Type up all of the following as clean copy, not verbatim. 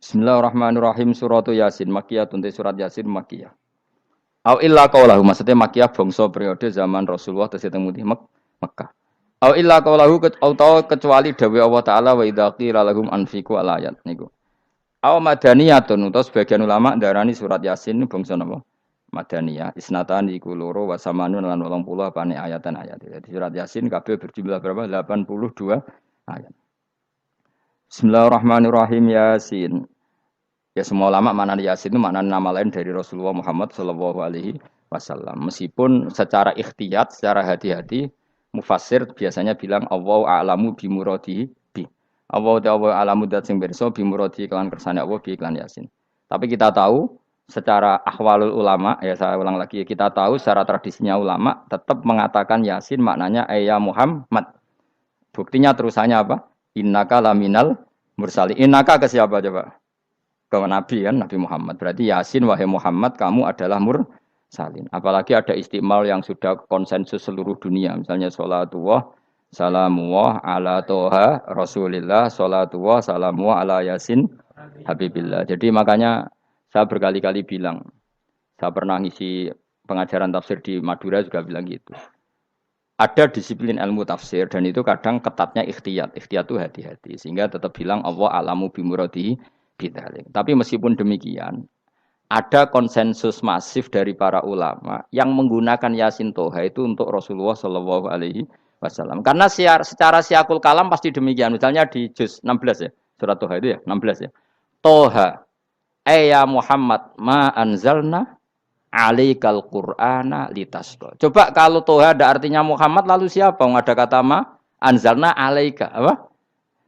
Bismillahirrahmanirrahim. Suratu Yasin Makkiyah, tunte surat Yasin Makkiyah. Au illa qaulahu, maksudnya Makkiyah bangsa periode zaman Rasulullah tesih teng Mekkah. Au illa qaulahu kecuali dawuh Allah taala wa idza qila lahum anfiqu alayat niku. Au madaniyatun utawa sebagian ulama darani surat Yasin bangsa napa? Madaniyah. Isnatan iku loro wa samanun lan 80 apane ayatan ayat. Jadi surat Yasin kabeh berjumlah berapa? 82 ayat. Bismillahirrahmanirrahim. Yasin. Ya semua ulama makna Yasin itu makna nama lain dari Rasulullah Muhammad Shallallahu Alaihi Wasallam. Meskipun secara ikhtiyat, secara hati-hati, mufassir biasanya bilang Allah a'lamu bimuradi bi. Allah a'lamu dat sing berso bimuradi kelan kersane Allah bi iklan Yasin. Tapi kita tahu secara ahwalul ulama, ya saya ulang lagi, kita tahu secara tradisinya ulama tetap mengatakan Yasin maknanya ya Muhammad. Buktinya terusannya apa? Innaka laminal mursali. Innaka ke siapa coba? Ke Nabi kan, Nabi Muhammad. Berarti Yasin wahai Muhammad kamu adalah mursalin. Apalagi ada istimal yang sudah konsensus seluruh dunia. Misalnya sholatullah, salamullah ala toha rasulillah, sholatullah, salamullah ala Yasin habibillah. Jadi makanya saya berkali-kali bilang, saya pernah ngisi pengajaran tafsir di Madura juga bilang gitu. Ada disiplin ilmu tafsir dan itu kadang ketatnya ikhtiyat. Ikhtiyat itu hati-hati. Sehingga tetap bilang Allah alamu bimuradihi bidalik. Tapi meskipun demikian, ada konsensus masif dari para ulama yang menggunakan Yasin Toha itu untuk Rasulullah Shallallahu Alaihi Wasallam. Karena secara siakul kalam pasti demikian. Misalnya di juz 16 ya, surat Toha itu ya, 16 ya. Toha, ya Muhammad, ma anzalna alaikal Qur'ana litasqa. Coba kalau Toha ada artinya Muhammad, lalu siapa? Ada kata ma anzalna alaika, apa?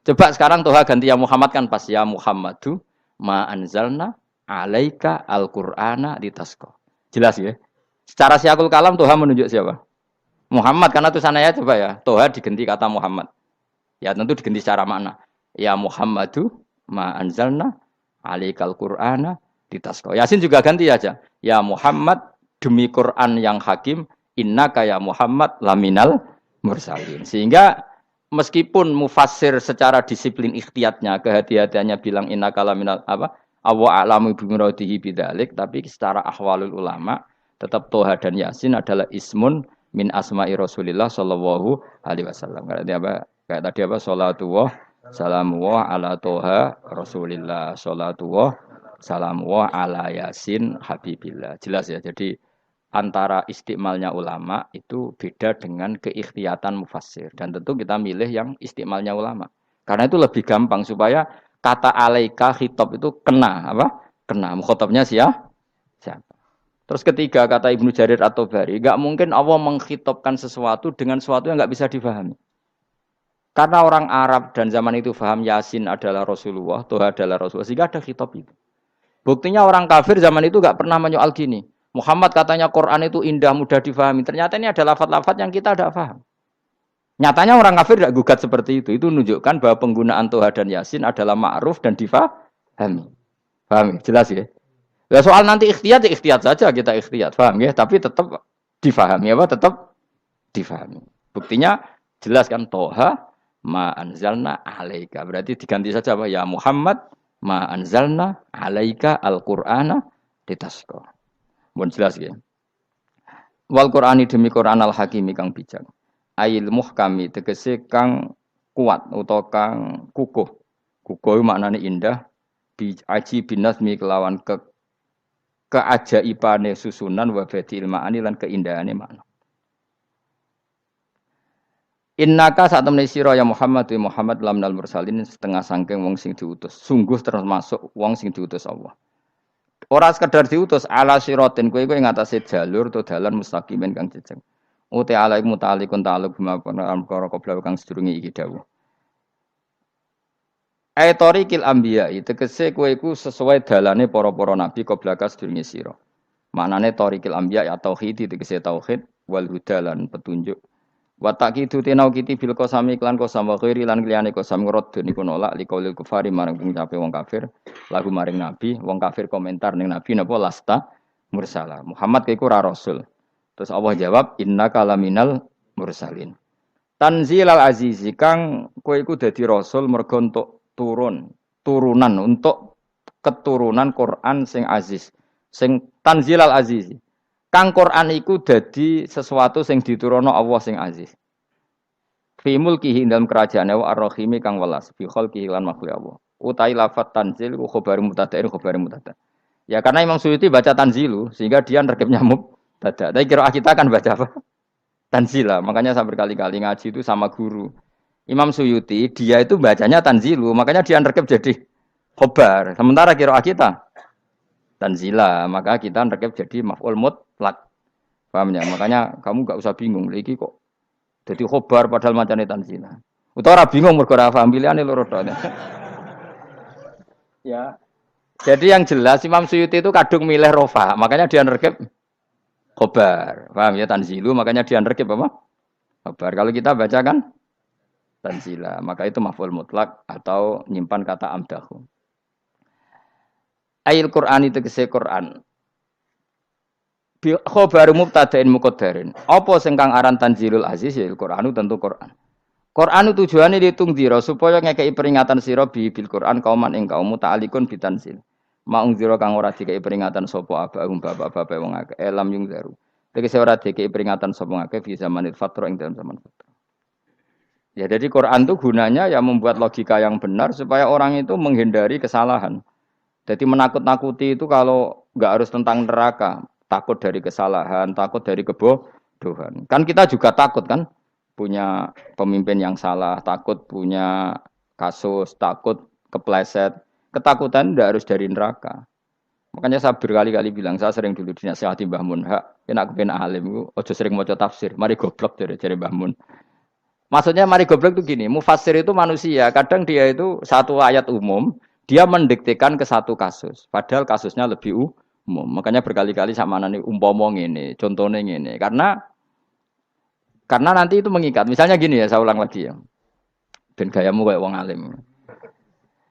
Coba sekarang Toha ganti ya Muhammad kan pas ya Muhammadu ma anzalna alaika al-Qur'ana litasqa. Jelas ya? Secara siakul kalam Toha menunjuk siapa? Muhammad karena tulisannya coba ya. Toha diganti kata Muhammad. Ya tentu diganti secara makna. Ya Muhammadu ma anzalna alaikal Qur'ana litasqa. Yasin juga ganti aja. Ya Muhammad demi Quran yang hakim innaka ya Muhammad laminal mursalin. Sehingga meskipun mufassir secara disiplin ikhtiyatnya, kehati-hatiannya bilang inna kalaminal apa? Allah a'lamu bimuradihi bidzalik, tapi secara ahwalul ulama tetap Toha dan Yasin adalah ismun min asma'i Rasulillah sallallahu alaihi wasallam. Kayak tadi apa? Salatullah salamullah ala Toha Rasulillah, salatullah salamullah ala Yasin habibillah. Jelas ya. Jadi antara istimalnya ulama itu beda dengan keikhtiatan mufassir. Dan tentu kita milih yang istimalnya ulama. Karena itu lebih gampang supaya kata alaika khitab itu kena apa? Kena. Mukhatabnya siapa? Terus ketiga kata Ibnu Jarir atau Bari, enggak mungkin Allah mengkhitabkan sesuatu dengan sesuatu yang enggak bisa difahami. Karena orang Arab dan zaman itu paham Yasin adalah Rasulullah, Toha adalah Rasulullah, sehingga ada khitab itu. Buktinya orang kafir zaman itu enggak pernah menyoal gini. Muhammad katanya Quran itu indah, mudah difahami. Ternyata ini ada lafaz-lafaz yang kita tidak paham. Nyatanya orang kafir tidak gugat seperti itu. Itu menunjukkan bahwa penggunaan Toha dan Yasin adalah ma'ruf dan difahami. Paham ya? Jelas ya? Ya soal nanti ikhtiyat, ya ikhtiyat saja kita ikhtiyat. Paham ya? Tapi tetap difahami. Apa? Tetap difahami. Buktinya jelas kan Toha ma anzalna alaika. Berarti diganti saja apa? Ya Muhammad ma anzalna alaika al-Qur'ana litasqa. Mohon jelas ya. Wal Qur'ani demi Qur'an al hakimi kang bijak. Ail muhkami tegese kang kuat utawa kang kukuh. Kukuh maknane indah. Bi aji binasmi kelawan keajaibane susunan wa badil ma'ani lan keindahane makna. Innaka saat temne sira ya Muhammad wa Muhammad lamnal mursalin setengah sangking wong sing diutus. Sungguh termasuk wong sing diutus Allah. Ora sekedar diutus ala siratin kowe ing atase jalur to dalan mustaqimin kang jejeg. Uti alaik mutalikun ta'aluk bima perkara qabla kang sedurunge iki dawuh. Tariqil anbiya tegese kowe iku sesuai dalane para-para nabi qabla ka sedurunge sira. Maknane tariqil anbiya ya tauhid tegese tauhid wal huda lan petunjuk. Wa taqidu tinau kiti bil qasami klan qasam wa ghairi lan liyane qasam ngrad niku nolak liqaulil kufari marang pengucape wong kafir lagu maring nabi wong kafir komentar ning nabi napa lasta mursala Muhammad iku ora rasul terus Allah jawab innaka laminal mursalin tanzilal azizi kang kowe iku dadi rasul mergo entuk turunan untuk keturunan Quran sing aziz, sing tanzilal aziz. Kang Quran iku dadi sesuatu sing diturunno Allah sing aziz. Fi mulkihi dalam kerajaane wa ar-rahimi kang welas, fi khalqihi lan makhluk Allah. Utai lafat tanzil ku khabar mubtada'in khabar mubtada'. Ya karena Imam Suyuti baca tanzilu sehingga dia nerkepnya mubtada'. Tapi kira kita akan baca apa? Tanzila. Makanya saya berkali-kali ngaji itu sama guru. Imam Suyuti dia itu bacanya tanzilu, makanya dia nerkep jadi khabar. Sementara kira kita tanzila, maka kita nerkep jadi maf'ul mutlaq. Paham ya? Makanya kamu enggak usah bingung iki kok jadi khobar padahal macane tanzila. Utawa ora bingung mergo ora paham pilihane loro tok. Ya. Jadi yang jelas Imam Suyuti itu kadung milih rofa, makanya dia nerkep khobar. Paham ya tanzilu, makanya dia nerkep apa? Khobar. Kalau kita baca kan tanzila, maka itu maf'ul mutlak atau nyimpan kata amdahu. Ail Qur'an itu kese Qur'an. Bi khabaru mubtada'in muqaddarin. Apa sing kang aran tanzilul aziz ya Qur'anu tentu Qur'an. Qur'anu tujuane ditungdira supaya ngekeki peringatan sira bil Qur'an kauman ing kaum muta'alikun bitanzil. Maung zira kang ora dikeki peringatan sapa abahum bapak-bapak wong akeh elam yung zaru. Tegese ora dikeki peringatan sapa akeh fi zamanil fatra ing dalam zaman fatra. Ya jadi Quran itu gunanya ya membuat logika yang benar supaya orang itu menghindari kesalahan. Jadi menakut-nakuti itu kalau enggak harus tentang neraka, takut dari kesalahan, takut dari kebodohan. Kan kita juga takut kan punya pemimpin yang salah, takut punya kasus, takut kepleset. Ketakutan tidak harus dari neraka. Makanya saya berkali-kali bilang, saya sering dulu dinasihati Mbah Mun, hak, aku pengen alim, ojo sering maca tafsir, mari goblok dari Mbah Mun. Maksudnya mari goblok itu gini, mufassir itu manusia, kadang dia itu satu ayat umum, dia mendiktekan ke satu kasus, padahal kasusnya lebih umum. Makanya berkali-kali sama nani umpama ngene, contohnya ngene, karena nanti itu mengikat. Misalnya gini ya, saya ulang lagi ya. Ben gayamu kayak wong alim.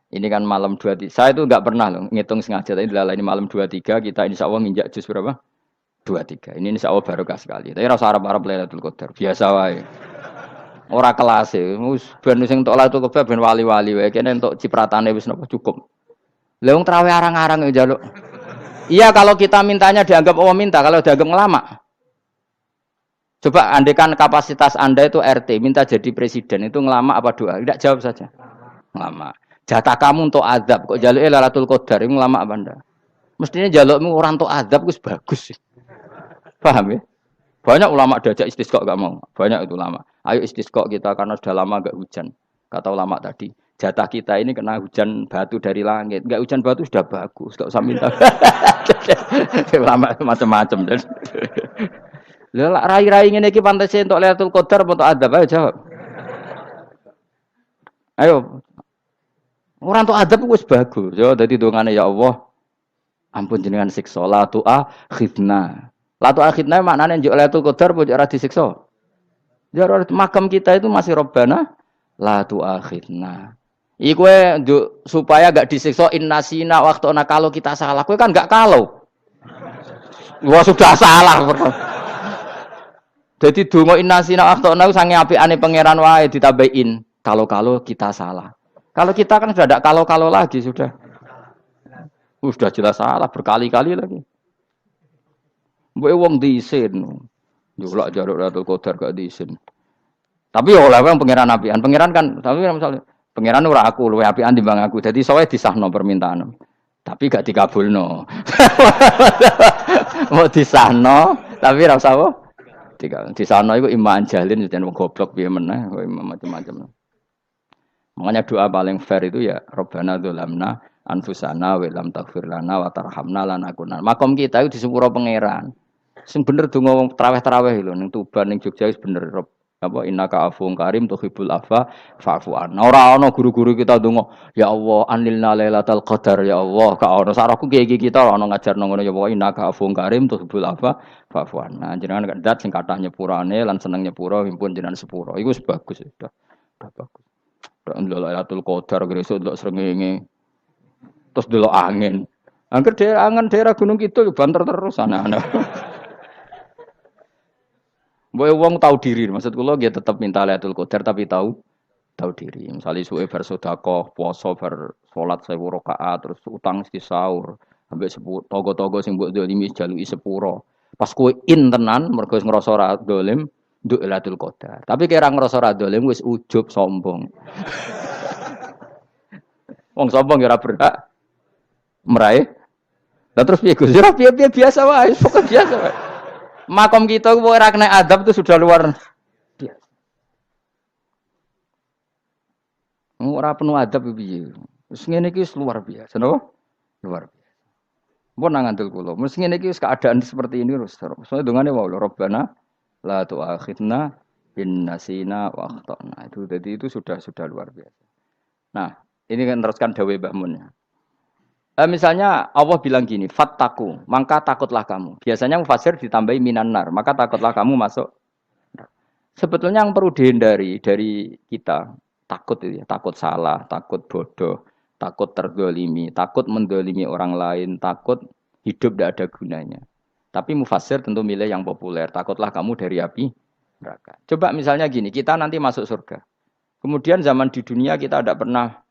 Ini kan malam 23. Saya itu enggak pernah loh ngitung sengaja, tapi ini malam 23 kita insya Allah nginjak juz berapa? 23. Ini insya Allah barokah sekali. Tapi rasa Arab-Arab Lailatul Qadar, biasa wae. Ora kelas e. Wis ben sing entuk Lailatul Qadar ben wali-wali wae. Kene entuk cipratane wis napa cukup. Lah wong traweh arang-arang njaluk. Iya kalau kita mintanya dianggap Allah minta, kalau dianggap ngelama. Coba andekan kapasitas Anda itu RT, minta jadi presiden, itu ngelama apa doa? Tidak jawab saja. Ngelama. Jatah kamu untuk azab, kok jaluknya Lailatul Qadar, itu ngelama apa Anda? Mestinya jalukmu orang untuk azab, itu bagus. Paham ya? Banyak ulama diajak istisqa gak mau. Banyak itu ulama. Ayo istisqa kita karena sudah lama gak hujan. Kata ulama tadi, jatah kita ini kena hujan batu dari langit. Gak hujan batu sudah bagus, gak usah minta. Ulama macam-macam. Lah rai-rai ngene iki pantese entuk Lailatul Qadar apa entuk adab ayo jawab. Ayo. Ora entuk adab wis bagus. Yo dadi dongane ya Allah. Ampun jenengan siksa la tu'akhidna. La tu'akhidna maknane njuk Lailatul Qadar apa ora disiksa? Ya makam kita itu masih Rabbana la tu'akhidna. Iku supaya gak disiksa innasina waqtuna kalau kita salah. Kowe kan gak kalau. Wah sudah salah. Jadi donga innasina akhtana sange apikane pangeran wae ditambahin kalau kita salah. Kalau kita kan sudah tidak kalau lagi sudah. Sudah jelas salah berkali-kali lagi. Mbok wong diisin. Julak jaruk Lailatul Qadar gak diisin. Tapi ya oleh pangeran apian. Pangeran kan tapi misalnya pangeran ora aku luwe apian timbang aku. Jadi sowe disahno permintaan. Tapi gak dikabulno. Mau disahno tapi ora usah apa? Di sana itu iman jalin dan goblok piye meneh macam-macam. Makanya doa paling fair itu ya Rabbana dzalamna anfusana wa lam taghfir lana wa tarhamna lanakunanna. Makom kita itu di sepuro pangeran. Sing bener donga traweh-traweh lho ning Tuban ning Jogja wis bener apa innaka afuwun karim tuhibbul afwa fa'fu anna. Ora ana guru-guru kita donga ya Allah anilna lailatul qadar ya Allah. Ka ono saraku kiye kita ora ono ngajarno ngono ya Allah innaka afuwun karim tuhibbul afwa fa'fu anna. Jenengan kandat sing kathah nyepurane lan seneng nyepuro impun jenengan sepuro. Iku wis bagus sudah. Bagus. Ndelok Lailatul Qadar gresuk ndelok srengenge. Terus ndelok angin. Angger daerah Gunung Kidul banter terus anak-anak. Boy wong tahu diri, maksud kula nggih tetep minta Lailatul Qadar tapi tahu diri. Misalnya suwe bar sedekah, puasa bar salat 1000 rakaat terus utang mesti sahur, ambek togo-togo sing mbok dolimi jaluki sepuro. Pas kowe tenan mergo ngrasa ora dolim, nduk Lailatul Qadar. Tapi kira ngrasa ora dolim wis ujub sombong. Wong sombong ya ora berhak meraih. Lah terus piye Gus? Ya piye biasa wae, pokok biasa wae. Makom kita kok ora kena adab itu sudah luar biasa. Ora penuh adab piye. Wis ngene iki luar biasa, napa? Luar biasa. Mbon nang ngandel kula. Mesti ngene iki keadaan seperti ini terus. Soale dongane wae Rabbana la tu'akhidna in nasina wa akhtana. Itu sudah luar biasa. Nah, ini kan teruskan dawuh Mbah Mun. Misalnya Allah bilang gini, fattaku, maka takutlah kamu. Biasanya mufasir ditambahi minan nar, maka takutlah kamu masuk. Sebetulnya yang perlu dihindari dari kita, takut itu ya, takut salah, takut bodoh, takut terdolimi, takut mendolimi orang lain, takut hidup tidak ada gunanya. Tapi mufasir tentu milih yang populer, takutlah kamu dari api neraka. Coba misalnya gini, kita nanti masuk surga. Kemudian zaman di dunia kita tidak pernah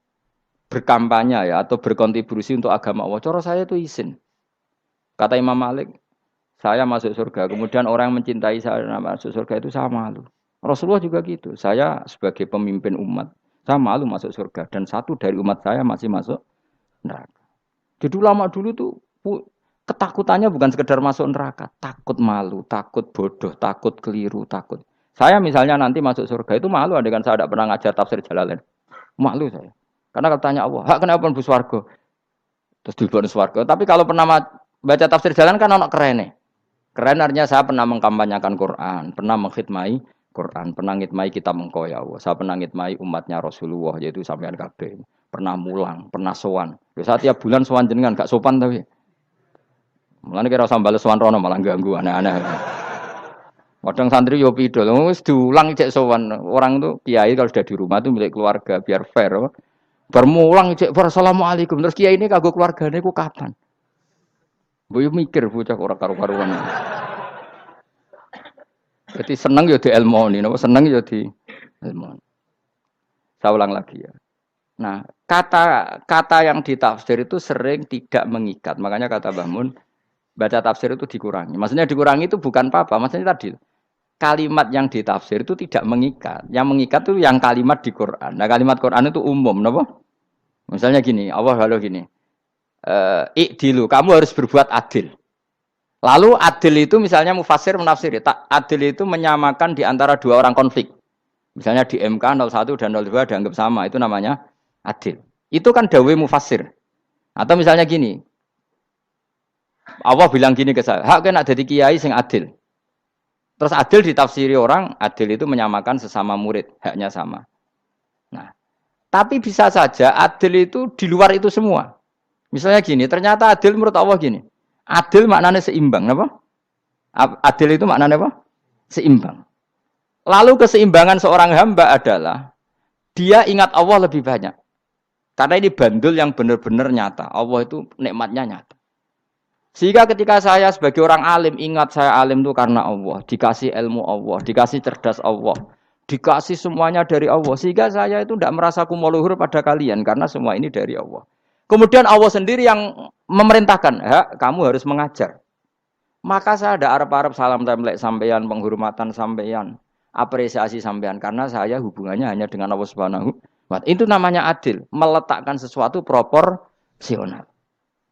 berkampanye ya atau berkontribusi untuk agama Allah. Cara saya itu izin. Kata Imam Malik, saya masuk surga. Kemudian orang yang mencintai saya masuk surga itu saya malu. Rasulullah juga gitu. Saya sebagai pemimpin umat, saya malu masuk surga. Dan satu dari umat saya masih masuk neraka. Jadi ulama dulu tuh ketakutannya bukan sekedar masuk neraka, takut malu, takut bodoh, takut keliru, takut. Saya misalnya nanti masuk surga itu malu, andaikan saya tidak pernah ngajar tafsir Jalalain. Malu saya. Karena kalau tanya Allah, hak kenapa bu swarga? Terus diberi swarga. Tapi kalau pernah baca tafsir jalan kan anak keren nih. Keren artinya saya pernah mengkampanyakan Quran, pernah mengkhidmai Quran, pernah ngitmai kitab engkau ya Allah. Saya pernah ngitmai umatnya Rasulullah yaitu sampean kabeh. Pernah mulang, pernah sowan. Saya tiap bulan sowan jenengan gak sopan tapi. Mulane kira usah bales sowan rono malah ganggu aneh-aneh. Kadang santri yo pidol, wis diulang cek sowan. Orang tuh kiai kalau sudah di rumah tuh milik keluarga biar fair. Bermulang cek assalamualaikum terus kiai ini kagok keluargane ku kapan? Mbok mikir bocah ora karo-karuan. Jadi seneng ya di ilmoni, napa seneng ya di ilmoni. Saya ulang lagi ya. Nah, kata yang ditafsir itu sering tidak mengikat. Makanya kata Mbah Mun, baca tafsir itu dikurangi. Maksudnya dikurangi itu bukan apa-apa, maksudnya tadi kalimat yang ditafsir itu tidak mengikat. Yang mengikat itu yang kalimat di Quran. Nah, kalimat Quran itu umum, napa? Misalnya gini, Allah lalu gini. Ikdilu, kamu harus berbuat adil. Lalu adil itu misalnya mufasir menafsiri, adil itu menyamakan di antara dua orang konflik. Misalnya di MK 01 dan 02 dianggap sama, itu namanya adil. Itu kan dawai mufasir. Atau misalnya gini, Allah bilang gini ke saya, hak kena jadi kiai sing adil. Terus adil ditafsiri orang, adil itu menyamakan sesama murid, haknya sama. Nah, tapi bisa saja adil itu di luar itu semua. Misalnya gini, ternyata adil menurut Allah gini. Adil maknanya seimbang, apa? Adil itu maknanya apa? Seimbang. Lalu keseimbangan seorang hamba adalah dia ingat Allah lebih banyak. Karena ini bandul yang benar-benar nyata. Allah itu nikmatnya nyata. Sehingga ketika saya sebagai orang alim ingat saya alim itu karena Allah, dikasih ilmu Allah, dikasih cerdas Allah, dikasih semuanya dari Allah. Sehingga saya itu tidak merasa kumuluhur pada kalian karena semua ini dari Allah. Kemudian Allah sendiri yang memerintahkan, kamu harus mengajar. Maka saya ada arep-arep salam templek sampeyan, penghormatan sampeyan, apresiasi sampeyan karena saya hubungannya hanya dengan Allah Subhanahu wa Ta'ala. Itu namanya adil, meletakkan sesuatu proporsional.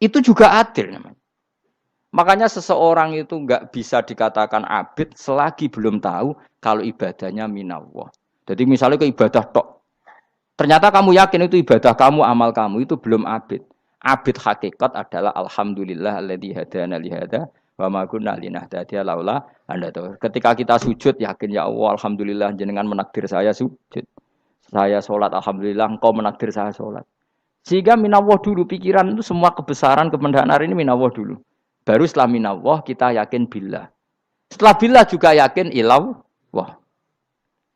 Itu juga adil namanya. Makanya seseorang itu enggak bisa dikatakan abid selagi belum tahu kalau ibadahnya minallah. Jadi misalnya ke ibadah tok. Ternyata kamu yakin itu ibadah kamu, amal kamu itu belum abid. Abid hakikat adalah alhamdulillah alladzi hadana li hada wa ma kunna linahtadiya laula anda tahu. Ketika kita sujud yakin ya Allah alhamdulillah jenengan menakdir saya sujud. Saya salat alhamdulillah engkau menakdir saya salat. Sehingga minallah dulu pikiran itu semua kebesaran kemendahan hari ini minallah dulu. Baru setelah minallah kita yakin billah. Setelah billah juga yakin illallah.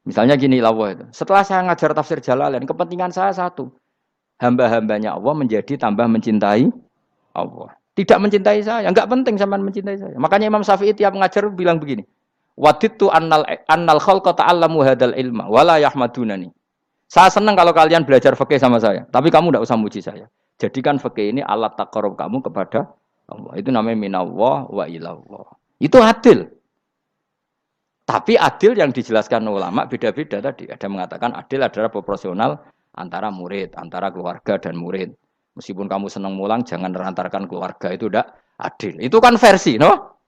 Misalnya gini illallah itu. Setelah saya ngajar tafsir Jalalain, kepentingan saya satu. Hamba-hambanya Allah menjadi tambah mencintai Allah. Tidak mencintai saya, enggak penting sampean mencintai saya. Makanya Imam Syafi'i tiap ngajar bilang begini. Wadittu annal khalqa ta'allamu hadal ilma wala yahmadunani. Saya senang kalau kalian belajar fikih sama saya, tapi kamu tidak usah muji saya. Jadikan fikih ini alat taqarrub kamu kepada Allah. Itu namanya minallah wa ilallah. Itu adil. Tapi adil yang dijelaskan ulama beda-beda tadi. Ada mengatakan adil adalah proporsional antara murid, antara keluarga dan murid. Meskipun kamu senang mulang, jangan merantarkan keluarga. Itu tidak adil. Itu kan versi, no?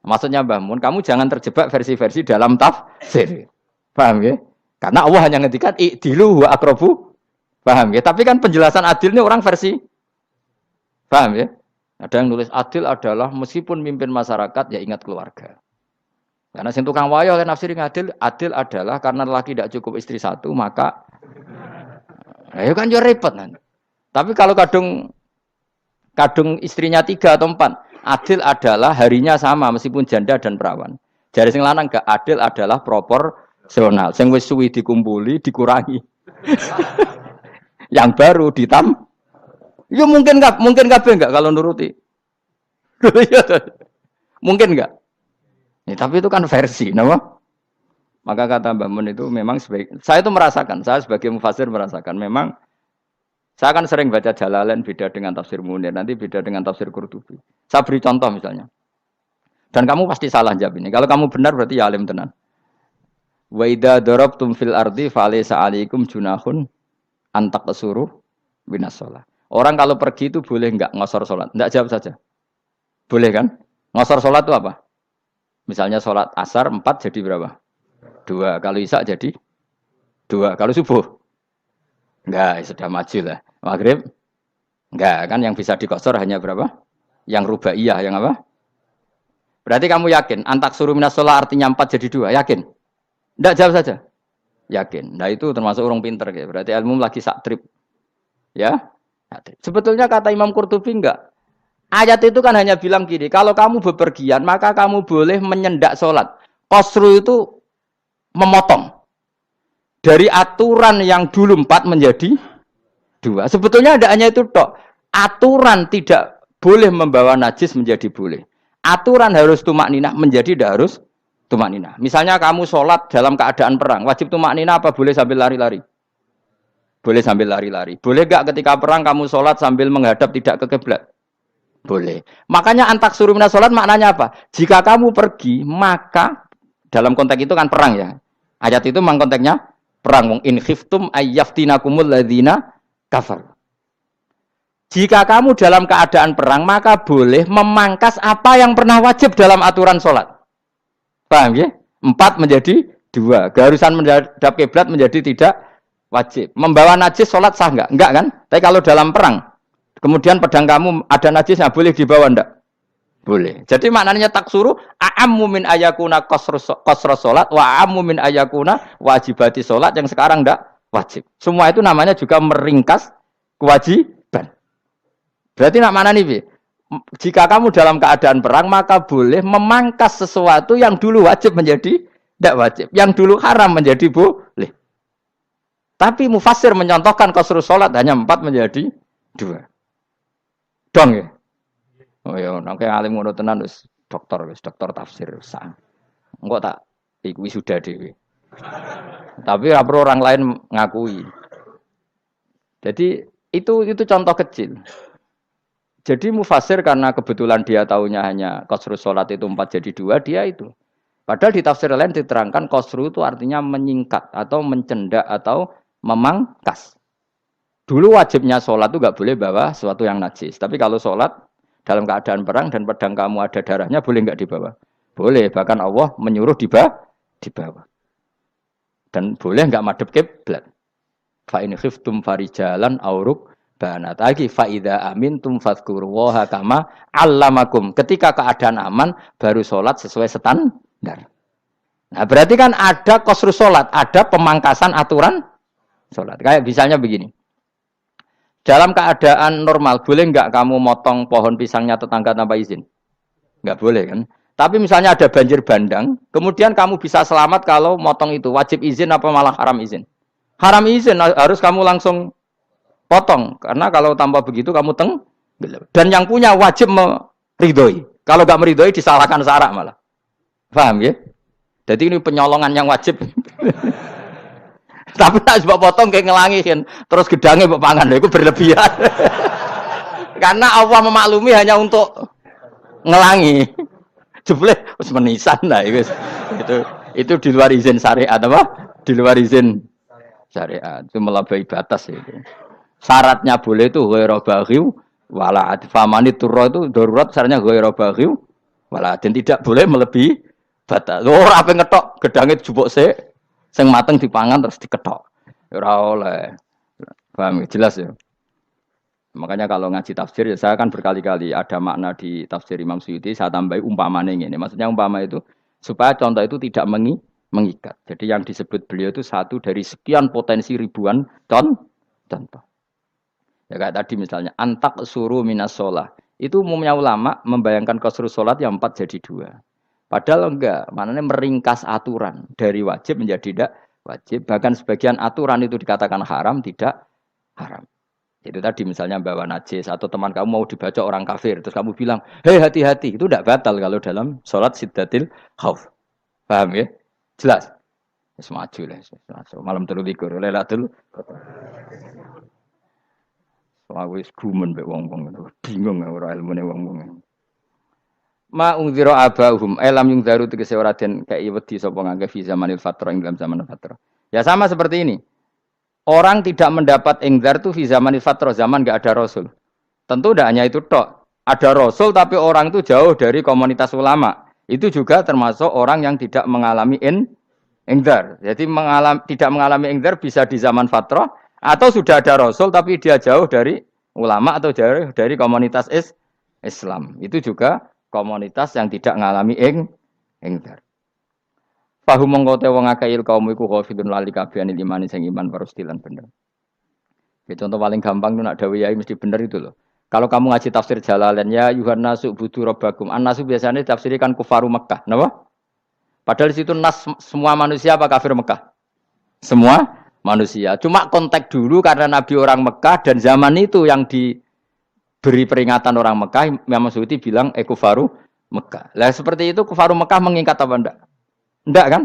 Maksudnya Mbah Mun, kamu jangan terjebak versi-versi dalam tafsir. Paham ya? Karena Allah hanya ngendikan i'dilu wa aqrabu. Paham ya? Tapi kan penjelasan adil ini orang versi. Paham ya? Ada yang nulis adil adalah meskipun mimpin masyarakat ya ingat keluarga. Karena sing tukang wayo oleh nafsir adil adalah karena laki tidak cukup istri satu maka ya kan yo repot nanti. Tapi kalau kadung istrinya 3 atau 4, adil adalah harinya sama meskipun janda dan perawan. Jari sing lanang gak adil adalah proporsional. Sing wis suwi dikumpuli dikurangi. Yang baru ya mungkin kabeh enggak kalau nuruti. Mungkin enggak? Ya, tapi itu kan versi, nama. Maka kata Mbak Mun itu memang saya itu merasakan, saya sebagai mufassir merasakan memang saya akan sering baca Jalalain beda dengan tafsir Munir, nanti beda dengan tafsir Qurtubi. Saya beri contoh misalnya. Dan kamu pasti salah jawab ini. Kalau kamu benar berarti ya alim tenan. Wa idza darabtum fil ardi falaysa 'alaikum junahun an taqsuru binas shalah. Orang kalau pergi itu boleh enggak ngosor salat? Enggak, jawab saja. Boleh kan? Ngosor salat itu apa? Misalnya sholat asar 4 jadi berapa? 2. Kalau isya jadi 2. Kalau subuh? Enggak, sudah maju lah. Maghrib? Enggak, kan yang bisa dikosor hanya berapa? Yang rubaiyah, yang apa? Berarti kamu yakin? Antak suruh minas sholat artinya 4 jadi 2. Yakin? Enggak, jawab saja. Yakin. Nah itu termasuk orang pinter. Ya. Berarti ilmu lagi sak trip. Ya? Sebetulnya kata Imam Qurtubi enggak. Ayat itu kan hanya bilang gini, kalau kamu bepergian, maka kamu boleh menyendak sholat. Qasru itu memotong. Dari aturan yang dulu 4 menjadi 2. Sebetulnya tidak hanya itu, tok. Aturan tidak boleh membawa najis menjadi boleh. Aturan harus tumak ninah menjadi tidak harus tumak ninah. Misalnya kamu sholat dalam keadaan perang, wajib tumak ninah apa boleh sambil lari-lari? Boleh sambil lari-lari. Boleh gak ketika perang kamu sholat sambil menghadap tidak ke kiblat? Boleh. Makanya antak suruh minas sholat maknanya apa? Jika kamu pergi, maka dalam konteks itu kan perang ya. Ayat itu memang konteksnya perang. In khiftum ayyaftinakumul ladzina kafar. Jika kamu dalam keadaan perang, maka boleh memangkas apa yang pernah wajib dalam aturan sholat. Paham ya? 4 menjadi 2. Keharusan menghadap kiblat menjadi tidak wajib. Membawa najis sholat sah enggak? Enggak kan? Tapi kalau dalam perang, kemudian pedang kamu ada najisnya, boleh dibawa enggak? Boleh. Jadi maknanya taksuru a'ammu min ayakuna qasra salat wa a'ammu min ayakuna wajibati salat yang sekarang enggak wajib. Semua itu namanya juga meringkas kewajiban. Berarti nak mana nih? Jika kamu dalam keadaan perang maka boleh memangkas sesuatu yang dulu wajib menjadi tidak wajib, yang dulu haram menjadi boleh. Tapi mufassir mencontohkan qasru salat hanya 4 menjadi 2. Dong ya. Oh ya, nek alim ngono tenan wis dokter tafsir sang. Engko tak iku wisuda dhewe. Tapi ora perlu orang lain ngakui. Jadi itu contoh kecil. Jadi mufassir karena kebetulan dia taunya hanya qasru salat itu 4 jadi 2, dia itu. Padahal di tafsir lain diterangkan qasru itu artinya menyingkat atau mencendak atau memangkas. Dulu wajibnya sholat itu nggak boleh bawa sesuatu yang najis. Tapi kalau sholat dalam keadaan perang dan pedang kamu ada darahnya, boleh nggak dibawa? Boleh. Bahkan Allah menyuruh dibawa. Dan boleh nggak madhep kiblat. Fa in khiftum farijalan auruk banat. Lagi fa idza amintum fadhkurullaha kama 'allamakum. Ketika keadaan aman baru sholat sesuai standar. Nah berarti kan ada qasru sholat, ada pemangkasan aturan sholat. Kayak misalnya begini. Dalam keadaan normal, boleh nggak kamu motong pohon pisangnya tetangga tanpa izin? Nggak boleh kan? Tapi misalnya ada banjir bandang, kemudian kamu bisa selamat kalau motong itu. Wajib izin apa malah haram izin? Haram izin, harus kamu langsung potong. Karena kalau tanpa begitu kamu dan yang punya wajib meridhoi. Kalau nggak meridhoi disalahkan syarak malah. Paham ya? Jadi ini penyolongan yang wajib. Tapi tak coba potong kayak ngelangihin, terus gedangnya mbok pangan lho iku berlebihan. Karena Allah memaklumi hanya untuk ngelangi. Jebule wis menisan lah itu. Itu di luar izin syariat apa? Di luar izin syariat. Itu melampaui batas itu. Syaratnya boleh itu ghairu baghiw wala famani turra itu darurat syaratnya ghairu baghiw wala dan tidak boleh melebihi batas. Ora ape ngetok gedange jupuk sik sing mateng dipangan terus diketok. Ora oleh. Paham jelas ya. Makanya kalau ngaji tafsir ya saya kan berkali-kali ada makna di tafsir Imam Suyuti saya tambahi umpamanya ini. Maksudnya umpama itu supaya contoh itu tidak mengikat. Jadi yang disebut beliau itu satu dari sekian potensi ribuan contoh. Ya kayak tadi misalnya antak suruh minas sholah. Itu umumnya ulama membayangkan qasru sholat yang 4 jadi 2. Padahal enggak, maknanya meringkas aturan dari wajib menjadi tidak wajib. Bahkan sebagian aturan itu dikatakan haram, tidak haram. Itu tadi misalnya bawa najis atau teman kamu mau dibaca orang kafir, terus kamu bilang, hei hati-hati, itu tidak batal kalau dalam sholat siddatil khauf. Paham ya? Jelas? Semaju lah, malam terlikur, lelatul. Soalnya wis gumen mbek wong-wong itu, bingung ora ilmune wong-wong. Ma ungzira abahum elam yung daru tegese ora den kei wedi sapa ngangge fi zamanil fatrah ing dalam zaman fatrah. Ya sama seperti ini. Orang tidak mendapat ingzar itu fi zamanil fatrah, zaman enggak ada rasul. Tentu tidak hanya itu tok. Ada rasul tapi orang itu jauh dari komunitas ulama. Itu juga termasuk orang yang tidak mengalami ingzar. Jadi tidak mengalami ingzar bisa di zaman fatrah atau sudah ada rasul tapi dia jauh dari ulama atau jauh dari komunitas Islam. Itu juga komunitas yang tidak ngalami ingzar. Fahum mengkote wong akeh kaum iku ghafidun lali kabehane imane sing iman parustilan bener. Ya, contoh paling gampang itu nak dawuh yai mesti bener itu loh. Kalau kamu ngaji tafsir Jalalain ya yuhan nasu budu rabbakum. An-nasu biasanya tafsirkan kufaru Mekah, napa? Padahal di situ nas semua manusia apa kafir Mekah? Semua manusia. Cuma konteks dulu karena Nabi orang Mekah dan zaman itu yang diberi peringatan orang Mekah, Imam Suyuti bilang kufaru Mekah. Lah seperti itu kufaru Mekah mengikat apa enggak? Enggak kan?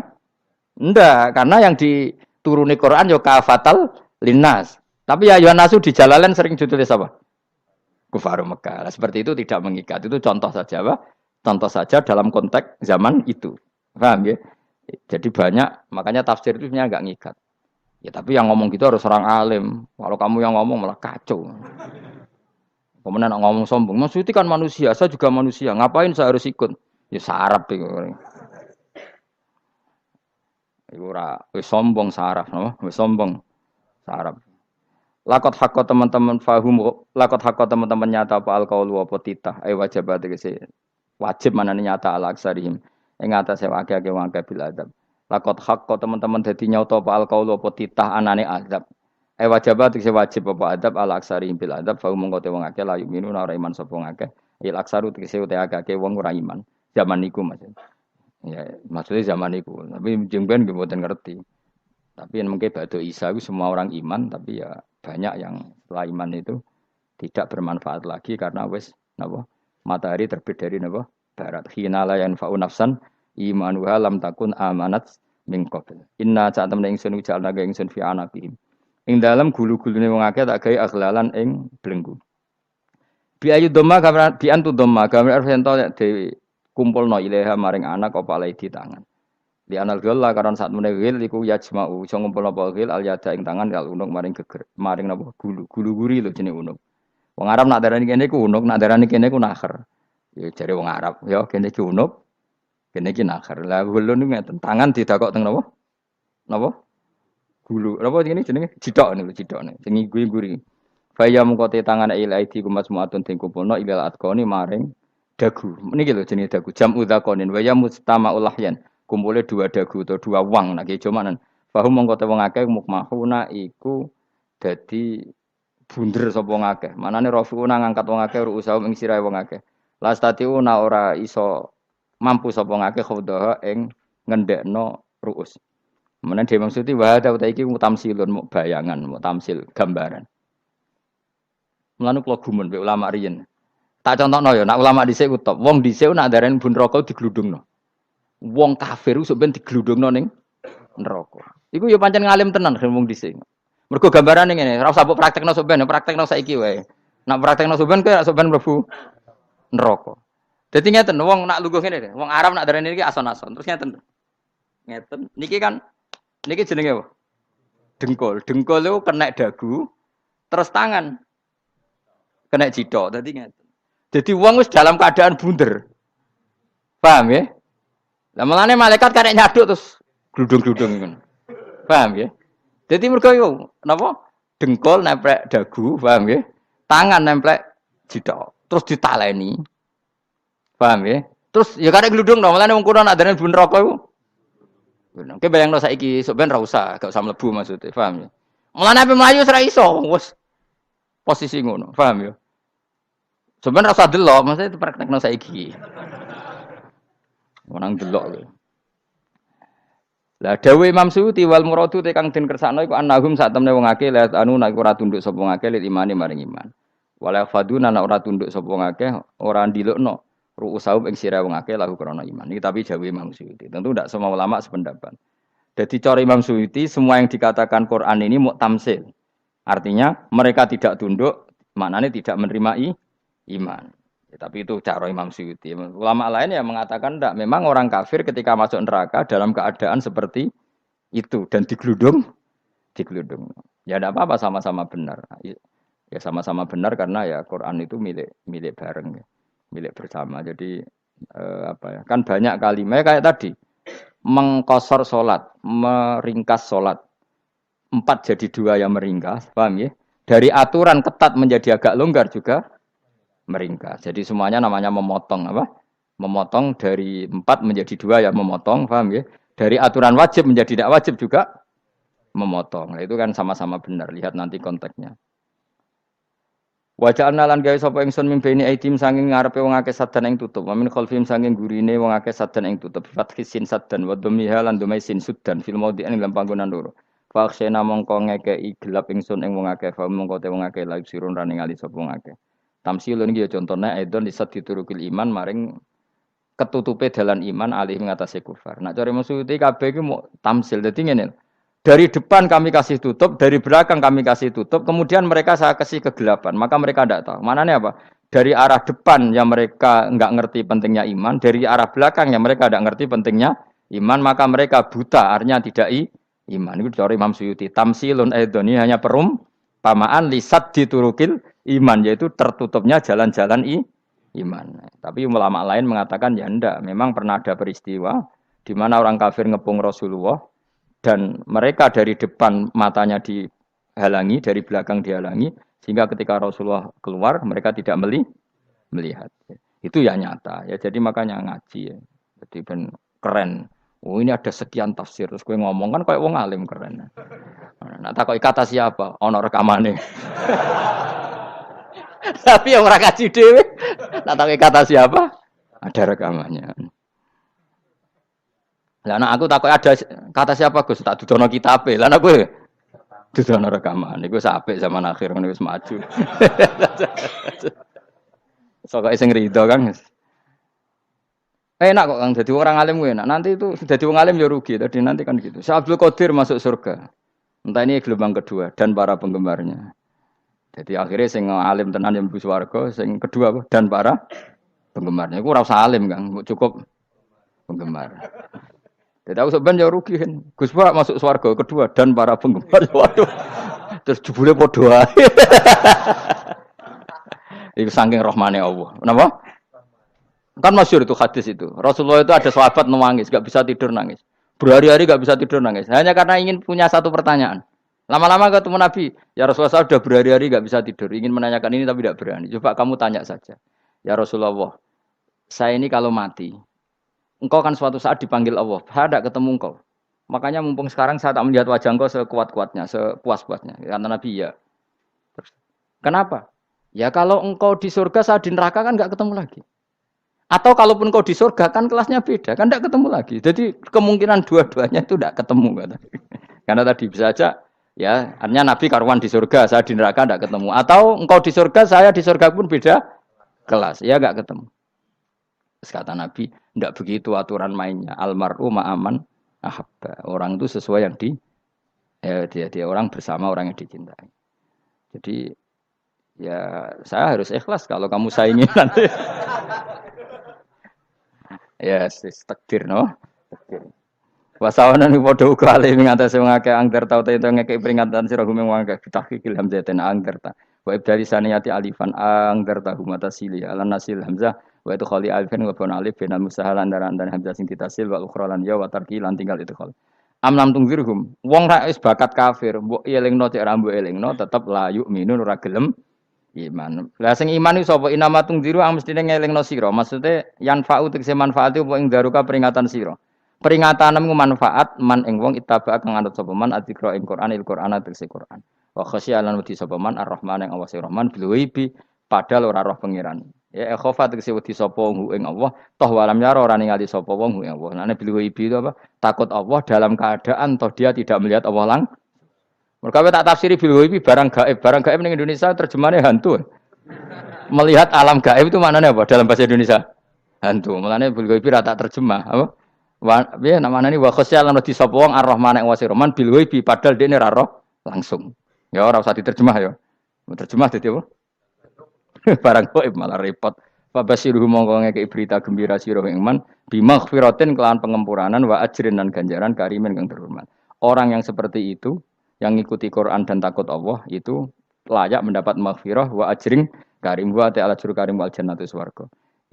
Enggak, karena yang dituruni Quran yo kafatal linnas. Tapi ya Yuhan Nasu di Jalalain sering ditulis apa? Kufaru Mekah. Nah, seperti itu tidak mengikat. Itu contoh saja, Pak. Contoh saja dalam konteks zaman itu. Paham ya? Jadi banyak, makanya tafsir itu sebenarnya enggak ngikat. Ya tapi yang ngomong gitu harus orang alim. Kalau kamu yang ngomong malah kacau. Kemudian ngomong sombong, maksudnya kan manusia, saya juga manusia. Ngapain saya harus ikut? Ya sarap itu. Iku ora wis sombong saraf, no? Wis sombong saraf. Lakot hakko teman-teman fahum, lakot hakko teman-teman nyata apa alqaulu apa titah, wajib tegese wajib manane nyata al aksarihim. Ing atase akeh-akeh wong akeh bil adab. Lakot hakko teman-teman dadi nyata apa alqaulu apa titah anane azab. Wajib tegese wajib apa adab al aksarihim bil adab, fahum mongko te wong akeh la yuminuna ora iman sapa wong akeh. Il aksaru tegese uta akeh wong ora iman. Zaman niku maksud. Ya, maksudnya zaman itu. Tapi jengben gue buatan ngerti. Tapi yang mungkin batu Isa itu semua orang iman, tapi ya banyak yang setelah iman itu tidak bermanfaat lagi karena wes napa matahari terbit dari napa barat. Hina la yanfa'u nafsan imanuha lam takun amanat min qabl. Inna sa'atamna ingsun jalna ga ingsun fi anaqihim. Ing dalam gulu-gulune wong akeh tak gawe aghlalan ing belenggu. Bi ayu dhamma gambar bi antu dhamma gambar arfento dewi kumpulno ilaha maring anak apa alai di tangan. Di anal gila karon saat meneh gil iku yajma'u iso ngumpulno apa gil al yada ing tangan kal unuk maring geger maring napa gulu-guri lho jenenge unuk. Wong Arab nak darani kene iku unuk, nak darani kene iku nakher. Ya jare wong Arab, ya kene iki unuk, kene iki nakher. Lah gulun niku ngeten, tangan didakok teng napa? Napa? Gulu. Napa jenenge jidok niku jidokne. Sing guri-guri. Faya mengkote tangan ilaidi kumas muatun ting kumpulno ilal atqoni maring dagu. Niki lho jenenge dagu. Jam udzakonin wa ya mustama ulahyan. Kumpule dua dagu atau dua wang nek ijo manen. Fahum mongko te wong akeh mukmahuna iku dadi bunder sapa wong akeh. Manane rafiuna ngangkat wong akeh ruusaum ing sirahe wong akeh. Lastatiuna ora iso mampu sapa wong akeh khodaha ing ngendekno ruus. Menen dhewe maksudi wa ta iki mutamsilun mu bayangan, mutamsil gambaran. Mulane kula gumun mbek ulama riyen. Tak contohno ya, nak ulama dhisik ku top. Wong dhisik nak darani bun rokok digludungno. Wong kafir sok ben digludungno ning neraka. Iku ya pancen ngalim tenan ngomong dhisik. Mergo gambarane ngene, ora usah mbok praktekno sampean, praktekno saiki wae. Nak praktekno sampean kowe sampean mlebu neraka. Dadi ngeten, wong nak lungguh ngene, wong Arab nak darani iki ason-ason. Terus ngeten. Ngeten. Niki kan niki jenenge apa? Dengkul. Dengkul itu kena dagu, terus tangan kena jidok. Dadi ngeten. Jadi wong wis dalam keadaan bunder. Paham ya? Lah mulane malaikat karek nyaduk terus gludung-gludung ngono. Paham ya? Jadi mergo yo napa? Dengkul nemplek dagu, paham ya? Tangan nemplek jidok. Terus ditaleni. Paham ya? Terus ya karek gludung dong, mulane wong kuno nak darane bun neraka iku. Oke bayangno saiki sok ben ra usah, gak usah mlebu maksudnya, paham ya? Mulane ape mlayu ora iso, wis posisi ngono, paham ya? Sebenarnya rasa delok, maksudnya itu praktekno saiki. Orang delok lho. Lah dawuh Imam Suyuti wal muradu te kang den kersakno iku annahum sak temne wong akeh la anu nek ora tunduk sapa ngakeh lil imani maring iman. Wala faduna nek ora tunduk sapa ngakeh ora ndilukno ru'usahum ing sira wong akeh lahu krana iman. Iki tapi dawuh Imam Suyuti. Tentu tidak semua ulama sependapat. Jadi cara Imam Suyuti semua yang dikatakan Quran ini muktamsil. Artinya mereka tidak tunduk, maknanya tidak menerima iman. Ya, tapi itu cara Imam Suyuti. Ulama lain yang mengatakan tidak. Memang orang kafir ketika masuk neraka dalam keadaan seperti itu dan digeludung. Ya tidak apa-apa sama-sama benar. Ya sama-sama benar karena ya Quran itu milik bareng, ya. Milik bersama. Jadi apa ya? Kan banyak kalimat kayak tadi mengkosor solat, meringkas solat. 4 jadi 2 yang meringkas, paham ya? Dari aturan ketat menjadi agak longgar juga meringkas. Jadi semuanya namanya memotong apa? Memotong dari 4 menjadi 2 ya memotong, paham ya? Dari aturan wajib menjadi tidak wajib juga memotong. Nah, itu kan sama-sama benar. Lihat nanti konteksnya. Wajah analan gawe sapa ingsun mimpeni aitim sanging ngarepe wong akeh sadan ing tutup. Wa min khalfim sanging gurine wong akeh sadan ing tutup. Fathisin sadan wa dhammiha lan dumai sin sudan fil maudhi'in ing panggonan loro. Fa akhsena mongko ngekeki gelap ingsun ing wong akeh fa mongko te wong akeh laik sirun rane ngali sapa wong akeh. Tamsilun iki ya contone aidon disat diturukil iman maring ketutupe dalan iman alih ngatasé kufar. Nak cari maksudé kabeh iki mau tamsil. Dadi ngene. Dari depan kami kasih tutup, dari belakang kami kasih tutup, kemudian mereka saya kasih kegelapan. Maka mereka tidak tahu. Mananya apa? Dari arah depan yang mereka enggak ngerti pentingnya iman, dari arah belakang yang mereka tidak ngerti pentingnya iman, maka mereka buta, artinya tidak iman. Itu dari Imam Suyuti. Tamsilun aidoni hanya perumpamaan lisat diturukil iman, yaitu tertutupnya jalan-jalan iman. Tapi ulama lain mengatakan ya enggak. Memang pernah ada peristiwa di mana orang kafir ngepung Rasulullah, dan mereka dari depan matanya dihalangi, dari belakang dihalangi, sehingga ketika Rasulullah keluar, mereka tidak melihat. Itu ya nyata. Ya jadi makanya ngaji. Ya. Jadi ben keren. Oh ini ada sekian tafsir. Terus gue ngomong kan kayak wong alim keren. Nah takoi kata siapa? Ono rekamane. Tapi yang ora kaji dhewe. Nah takoi kata siapa? Ada rekamannya. Lah anak aku takut ada kata siapa Gus tak dudono kitabe. Lah anak gue dudono rekaman. Iku apik zaman akhir ngene wis maju. Sok sing rido Kang. Enak kok Kang dadi orang alim gue enak. Nanti itu dadi wong alim ya rugi. Tadi nanti kan gitu. Syekh Abdul Qadir masuk surga. Entah ini gelombang kedua dan para penggemarnya. Jadi akhirnya sing alim tenan yang mlebu swarga, sing kedua apa? Dan para penggemarnya. Iku ora usah alim Kang, cukup penggemar. Jadi aku sebenarnya rugi kan. Gus Pak masuk swarga kedua dan para penggemar. Waduh. Terus jebule padha ae. Iku saking rahmane Allah. Kenapa? Kan masyhur itu hadis itu. Rasulullah itu ada sahabat nangis, enggak bisa tidur nangis. Berhari-hari enggak bisa tidur nangis. Hanya karena ingin punya satu pertanyaan. Lama-lama ketemu Nabi, ya Rasulullah saya sudah berhari-hari enggak bisa tidur, ingin menanyakan ini tapi tidak berani. Coba kamu tanya saja. Ya Rasulullah, saya ini kalau mati, engkau kan suatu saat dipanggil Allah. Saya tidak ketemu engkau. Makanya mumpung sekarang saya tak melihat wajah engkau sekuat-kuatnya, sepuas-puasnya. Karena Nabi ya. Terus, kenapa? Ya kalau engkau di surga, saya di neraka kan enggak ketemu lagi. Atau kalaupun engkau di surga kan kelasnya beda, kan enggak ketemu lagi. Jadi kemungkinan dua-duanya itu enggak ketemu. Kata. Karena tadi bisa saja, ya artinya Nabi karuan di surga, saya di neraka enggak ketemu. Atau engkau di surga, saya di surga pun beda kelas. Ya enggak ketemu. Terus kata Nabi, tidak begitu aturan mainnya. Almaru ma'aman ahabba. Orang itu sesuai yang dia orang bersama orang yang dicintai. Jadi ya saya harus ikhlas kalau kamu saingi nanti. Ya, takdir no. Takdir. Wasawana ni padha uga ale ing atase wong akeh angger tau te ngekek peringatan sira gumeng wong akeh tahqiqil hamzatin angger ta. Wa ibdali saniyati alifan angger ta humata sili ala nasil hamzah wa itu khali alifan wa bon alif binal musahalan dan hamzah sing ditasil wa ukhra lan ya wa tarki lan tinggal itu khol. Amlam tungzirhum wong ra wis bakat kafir mbok elingno cek ra mbok elingno tetep la yu'minun ora gelem iman. Lah sing iman iku sapa inama tungziru ang mestine ngelingno sira. Maksude yanfa'u tegese manfaat apa ing daruka peringatan sira. Peringatanmu manfaat man ing wong ittaba kang anut sapa man adzikra ing Quran il Quran tegese Quran. Wa khasyialan wedi sapa man ar-Rahman ing Allah Rahman bil ghaibi padahal ora roh pangeran. Ya khofa tegese wedi sapa wong ing Allah toh walam yara ora ningali sapa wong ing Allah. Nane bil ghaibi itu apa? Takut Allah dalam keadaan toh dia tidak melihat Allah lang. Mergo tak tafsiri bil ghaibi barang gaib. Barang gaib ning Indonesia terjemahannya hantu. Melihat alam gaib itu maknanya apa dalam bahasa Indonesia? Hantu. Mulane bil ghaibi ra tak terjemah, apa? Ya namanya ini wa khosyalan di sapa wong ar-Rahman yang wasi Rahman bil ghaibi padahal dene ra roh langsung. Ya ora usah diterjemah ya. Terjemah dadi apa? Barang gaib malah repot. Fa basiruhu mongko ngeke berita gembira sira ing man bimaghfiratin kelawan pengempuranan wa ajrin dan ganjaran karimin kang terhormat. Orang yang seperti itu yang ngikuti Quran dan takut Allah itu layak mendapat maghfirah wa ajrin karim wa ta'ala juru karim wal jannatu swarga.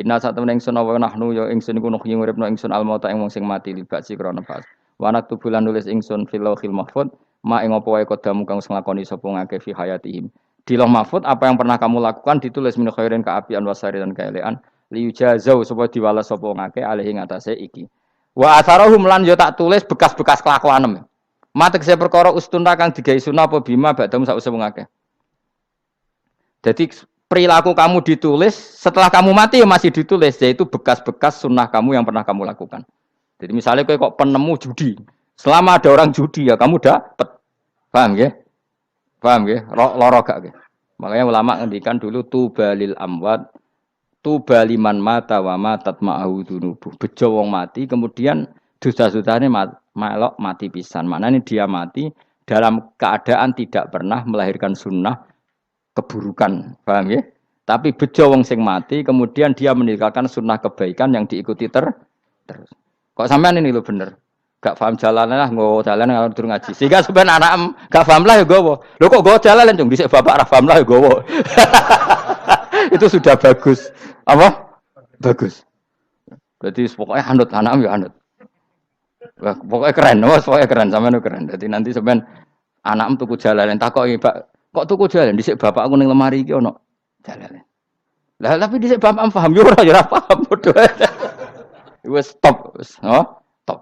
Inna saat temen ingsun awa nahnu ya ingsun iku nuhyi nguripno ingsun almauta ing wong sing mati libasi krana pas. Wa naktu bulan nulis ingsun fil lauhil mahfuz ma ing apa wae kodamu kang nglakoni sapa ngake fi hayatihim. Di lauh mahfuz apa yang pernah kamu lakukan ditulis min khairin kaapian wasari dan kaelean liujazau supaya diwales sapa ngake alih ing atase iki. Wa atharahum lan yo tak tulis bekas-bekas kelakuanem. Matek saya perkara ustuna kang digawe sunah apa bima badam sause wong akeh. Jadi perilaku kamu ditulis, setelah kamu mati ya masih ditulis, yaitu bekas-bekas sunnah kamu yang pernah kamu lakukan. Jadi misalnya kok penemu judi, selama ada orang judi ya kamu dapat, paham ya? Paham ya? Loro gak ya? Makanya ulama ngendikan dulu tubalil amwat, tubaliman mata wa matat ma'ahu dunubuh. Bejo wong mati, kemudian dosa-dosanya melok mati pisan. Maknanya dia mati dalam keadaan tidak pernah melahirkan sunnah keburukan, paham ya? Tapi bejo wong sing mati, kemudian dia meninggalkan sunnah kebaikan yang diikuti terus. Kok sampean ini lho bener? Gak paham jalannya lah, nggo jalan kalau durung ngaji. Sehingga sebenarnya anak gak paham lah ya gowo. Lho kok nggo jalan cung dhisik bapak ra paham lah ya gowo. Itu sudah bagus. Apa? Bagus. Berarti pokoknya anut anak ya anut. Wah, pokoknya keren, pokoknya keren sampean keren. Jadi nanti sampean anakmu tuku jalan takoki, Pak. Kok tuku jalan dhisik bapak aku ning lemari iki ono jalan. Lah tapi dhisik bapak paham yo ora paham padha. Wis stop, wis, stop.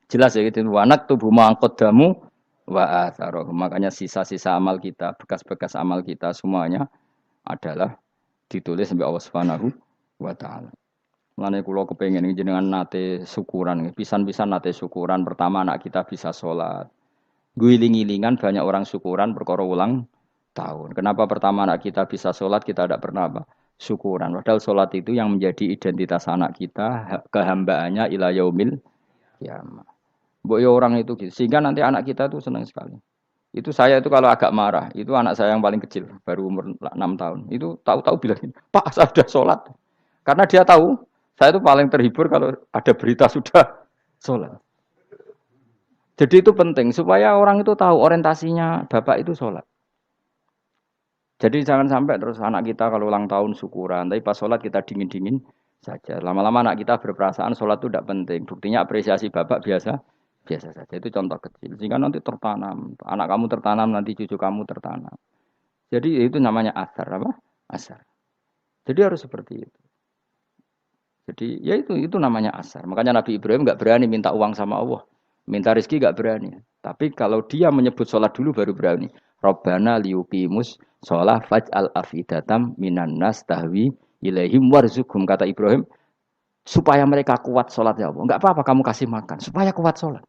Jelas ya gitu anak tubuh mangkodamu wa atharoh. Makanya sisa-sisa amal kita, bekas-bekas amal kita semuanya adalah ditulis sampai Allah Subhanahu wa taala. Mulane kula kepengin jenengan nate syukuran, pisan-pisan nate syukuran pertama anak kita bisa sholat. Guling-gilingan banyak orang syukuran perkara ulang tahun. Kenapa pertama anak kita bisa sholat kita tidak pernah apa? Syukuran. Padahal sholat itu yang menjadi identitas anak kita, kehambaannya ila yaumil kiamah. Mbok ya orang itu gitu. Sehingga nanti anak kita itu senang sekali. Itu saya itu kalau agak marah, itu anak saya yang paling kecil, baru umur 6 tahun. Itu tahu-tahu bilang, "Pak, saya sudah sholat." Karena dia tahu, saya itu paling terhibur kalau ada berita sudah sholat. Jadi itu penting supaya orang itu tahu orientasinya bapak itu sholat. Jadi jangan sampai terus anak kita kalau ulang tahun syukuran, tapi pas sholat kita dingin-dingin saja. Lama-lama anak kita berperasaan sholat itu tidak penting. Buktinya apresiasi bapak biasa saja. Itu contoh kecil. Sehingga nanti tertanam, anak kamu tertanam, nanti cucu kamu tertanam. Jadi itu namanya asar apa? Asar. Jadi harus seperti itu. Jadi ya itu namanya asar. Makanya Nabi Ibrahim nggak berani minta uang sama Allah. Minta rezeki gak berani. Tapi kalau dia menyebut sholat dulu baru berani. Rabbana liyuqimus sholat faj'al afidatam minan nas tahwi ilaihim warzuqhum. Kata Ibrahim, supaya mereka kuat sholat ya Allah. Enggak apa-apa kamu kasih makan. Supaya kuat sholat.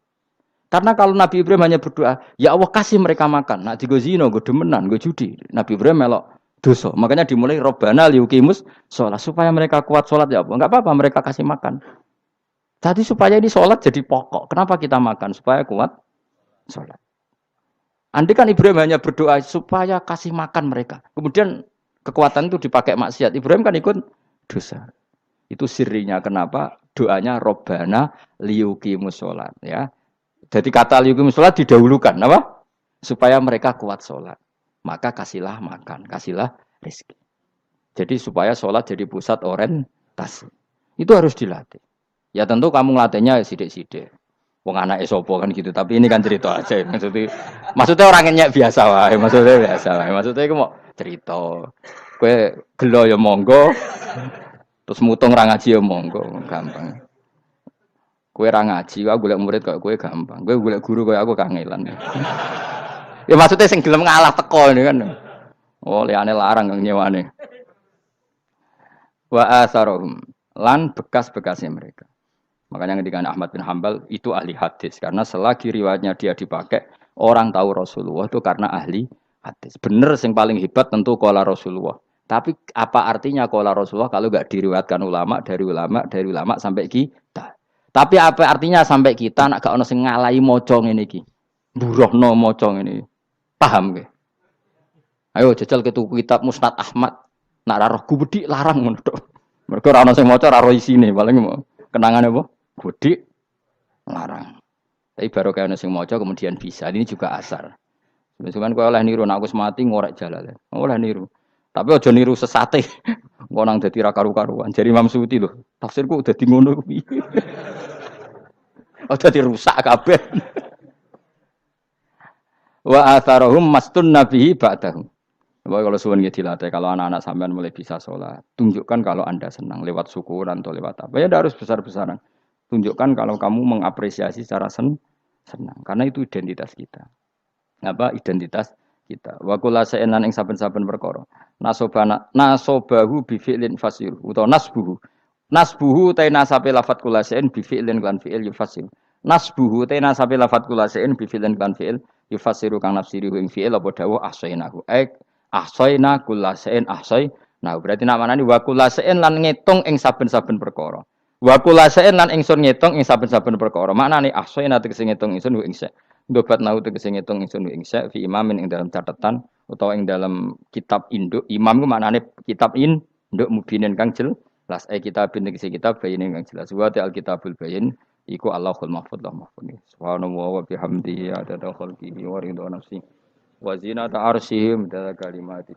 Karena kalau Nabi Ibrahim hanya berdoa, ya Allah kasih mereka makan. Nak digo zina, go demenan, go judi. Nabi Ibrahim melok dosa. Makanya dimulai Rabbana liyuqimus sholat. Supaya mereka kuat sholat ya Allah. Enggak apa-apa mereka kasih makan. Jadi supaya ini sholat jadi pokok. Kenapa kita makan? Supaya kuat sholat. Andai kan Ibrahim hanya berdoa supaya kasih makan mereka. Kemudian kekuatan itu dipakai maksiat. Ibrahim kan ikut dosa. Itu sirinya kenapa doanya Robbana liyuqimus sholat. Ya. Jadi kata liyuqimus sholat didahulukan. Apa? Supaya mereka kuat sholat. Maka kasihlah makan, kasihlah rezeki. Jadi supaya sholat jadi pusat orientasi. Itu harus dilatih. Ya tentu kamu ngelatihnya sidik-sidik. Wong anak esopo kan gitu. Tapi ini kan cerita aja. Maksudnya orangnya biasa wae. Maksudnya biasa wae. Maksudnya aku mau cerita. Kue gelo ya monggo. Terus mutung ra ngaji ya monggo. Gampang. Kue ra ngaji, aku golek murid kok kue gampang. Kue golek guru kok aku kangelan. Ya maksudnya sing gelem ngalah teko ini kan. Oh, liyane larang nyewane. Wa asarohum lan bekas-bekasnya mereka. Makanya ketika Ahmad bin Hambal itu ahli hadis karena selagi riwayatnya dia dipakai orang tahu Rasulullah itu karena ahli hadis. Bener yang paling hebat tentu qala Rasulullah. Tapi apa artinya qala Rasulullah kalau enggak diriwayatkan ulama dari ulama sampai kita. Tapi apa artinya sampai kita nak gak ono sing ngalahi maca ngene iki. Mburohno maca ngene. Paham nggih? Ayo jajal ke tuku kitab Musnad Ahmad. Nak ra roh gubedi larang ngono tok. Mergo ora ono sing maca ra roh isine, paling kenangane apa? Gudi larang. Tapi baru kayak nasi mojo kemudian bisa. Ini juga asar. Misalkan kau oleh niru, aku semati ngorek jalan. Oleh niru. Tapi ojo niru sesate. Kau nang jadi karu-karuan. Jadi Imam Suyuti loh. Tafsirku udah di ngono. Udah dirusak kabeh. Wa atharahum mastun nabihi ba'dahum. Kalau suwun nggih dilatih, kalau anak-anak sampean mulai bisa sholat, tunjukkan kalau Anda senang lewat syukuran atau lewat apa. Ya harus besar-besaran. Tunjukkan kalau kamu mengapresiasi secara senang. Karena itu identitas kita. Apa identitas kita? Wa kullu shay'in lan ing saben-saben perkara. Nasobahu bi fi'lin fasir utawa nasbuhu. Nasbuhu ta nasabe lafat kullu shay'in bi fi'lin lan fi'il yufasir. Nasbuhu ta nasabe lafat kullu shay'in bi fi'lin lan fi'il yufasiru kang nafsiri ing fi'il apa dawuh ahsainahu. Ahsaina kullu shay'in ahsai. Nah, berarti namanya wa kullu shay'in lan ngitung ing saben-saben perkara. Wa kulasain lan ingsun ngitung ing saben-saben perkara. Maknane ahsana tegese ngitung ingsun ing sek. Ndobat nau tegese ngitung ingsun ing sek fi imamin ing dalam catatan utawa ing dalam kitab induk. Imam ku maknane kitab induk mubinin kang jelas. Kitabin tegese kitab bayin kang jelas. Wa al kitabul bayin iku Allahul mahfuz lah mahfuz. Subhanallah wa bihamdihi adada khalqihi wa ridha nafsi wa zinata arsyihim da kalimati.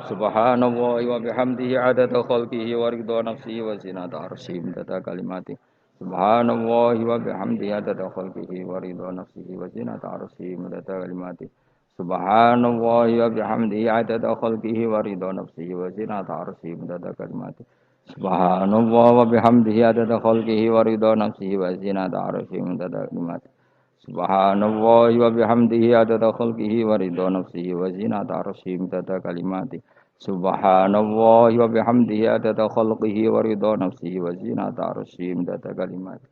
Subhanallah wa bihamdihi adada khalqihi wa ridha nafsihi wa zinata arsyihi midada kalimati. Subhanallah wa bihamdihi adada khalqihi wa ridha nafsihi wa zinata arsyihi midada kalimati. Subhanallah wa bihamdihi adada khalqihi wa ridha nafsihi wa zinata arsyihi midada kalimati. Subhanallah wa bihamdihi adada khalqihi wa ridha nafsihi wa zinata arsyihi midada kalimati. Subhanallah wa bihamdihi adada khalqihi wa ridha nafsihi wa zinata arsyihi midada kalimati. Subhanallah wa bihamdihi adada khalqihi wa ridha nafsihi wa zinata arsyihi midada kalimati.